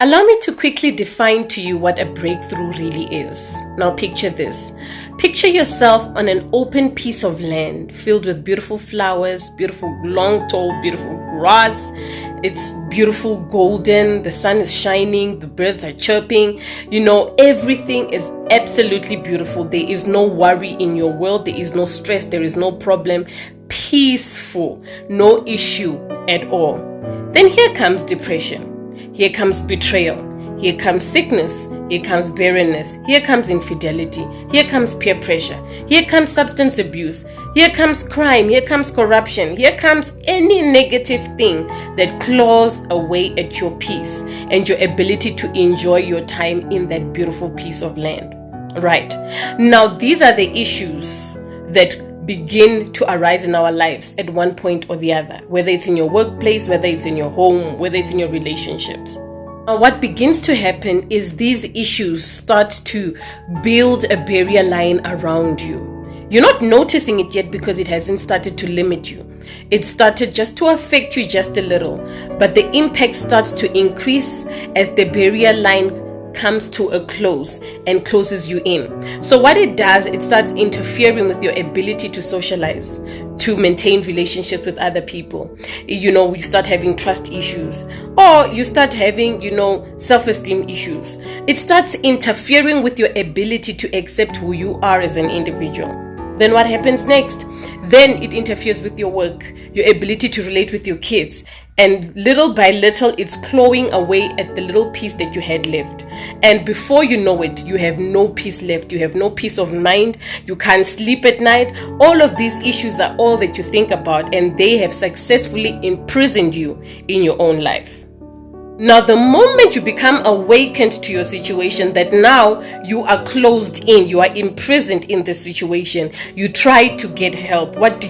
Allow me to quickly define to you what a breakthrough really is. Now picture this. Picture yourself on an open piece of land filled with beautiful flowers, beautiful long, tall, beautiful grass. It's beautiful golden, the sun is shining, the birds are chirping. Everything is absolutely beautiful. There is no worry in your world. There is no stress. There is no problem. Peaceful, no issue at all. Then here comes depression. Here comes betrayal. Here comes sickness. Here comes barrenness. Here comes infidelity. Here comes peer pressure. Here comes substance abuse. Here comes crime. Here comes corruption. Here comes any negative thing that claws away at your peace and your ability to enjoy your time in that beautiful piece of land. Right. Now, these are the issues that begin to arise in our lives at one point or the other, whether it's in your workplace, whether it's in your home, whether it's in your relationships. Now, what begins to happen is these issues start to build a barrier line around you. You're not noticing it yet because it hasn't started to limit you. It started just to affect you just a little, but the impact starts to increase as the barrier line comes to a close and closes you in. So what it does, it starts interfering with your ability to socialize, to maintain relationships with other people. You start having trust issues, or you start having, self-esteem issues. It starts interfering with your ability to accept who you are as an individual. Then what happens next? Then it interferes with your work, your ability to relate with your kids. And little by little, it's clawing away at the little piece that you had left. And before you know it, you have no peace left. You have no peace of mind. You can't sleep at night. All of these issues are all that you think about, and they have successfully imprisoned you in your own life. Now, the moment you become awakened to your situation, that now you are closed in, you are imprisoned in the situation, you try to get help. What do?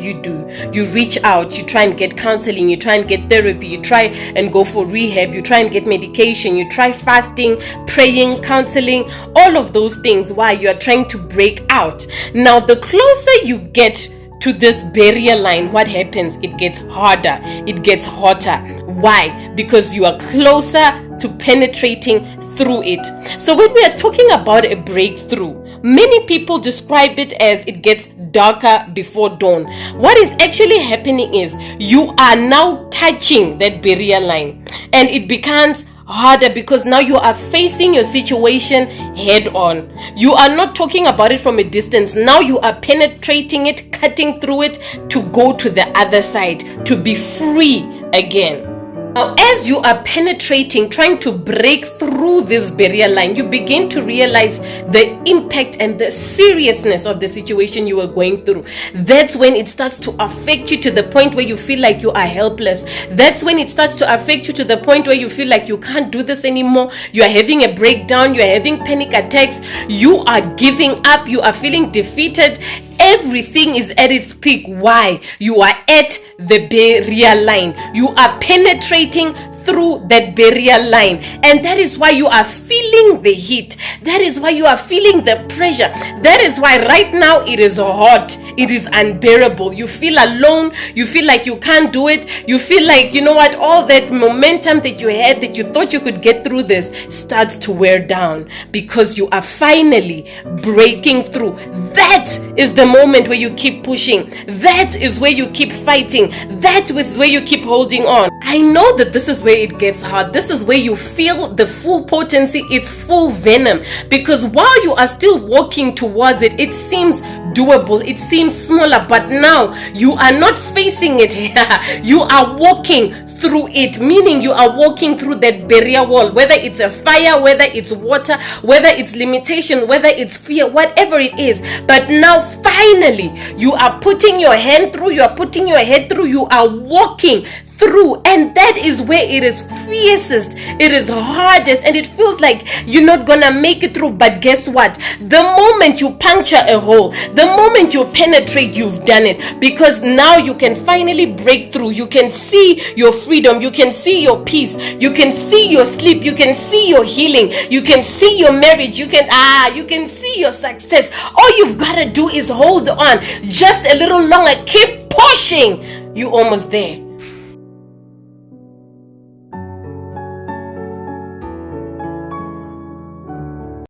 You reach out, you try and get counseling, you try and get therapy, you try and go for rehab, you try and get medication, you try fasting, praying, counseling, all of those things. Why? You are trying to break out. Now, the closer you get to this barrier line, what happens? It gets harder, it gets hotter. Why? Because you are closer to penetrating through it. So when we are talking about a breakthrough, many people describe it as it gets darker before dawn. What is actually happening is you are now touching that barrier line, and it becomes harder because now you are facing your situation head on. You are not talking about it from a distance. Now you are penetrating it, cutting through it to go to the other side, to be free again. Now, as you are penetrating, trying to break through this barrier line, you begin to realize the impact and the seriousness of the situation you are going through. That's when it starts to affect you to the point where you feel like you are helpless. That's when it starts to affect you to the point where you feel like you can't do this anymore. You are having a breakdown. You are having panic attacks. You are giving up. You are feeling defeated. Everything is at its peak. Why? You are at the barrier line. You are penetrating through that barrier line, and that is why you are feeling the heat. That is why you are feeling the pressure. That is why right now it is hot. It is unbearable. You feel alone. You feel like you can't do it. You feel like, all that momentum that you had, that you thought you could get through this, starts to wear down because you are finally breaking through. That is the moment where you keep pushing. That is where you keep fighting. That is where you keep holding on. I know that this is where it gets hard. This is where you feel the full potency, its full venom. Because while you are still walking towards it, it seems doable, it seems smaller, but now you are not facing it here. You are walking through it, meaning you are walking through that barrier wall, whether it's a fire, whether it's water, whether it's limitation, whether it's fear, whatever it is. But now finally you are putting your hand through, you are putting your head through, you are walking through, and that is where it is fiercest, it is hardest, and it feels like you're not gonna make it through. But guess what? The moment you puncture a hole, the moment you penetrate, you've done it, because now you can finally break through. You can see your freedom, you can see your peace, you can see your sleep, you can see your healing, you can see your marriage, you can see your success. All you've got to do is hold on just a little longer, keep pushing. You're almost there.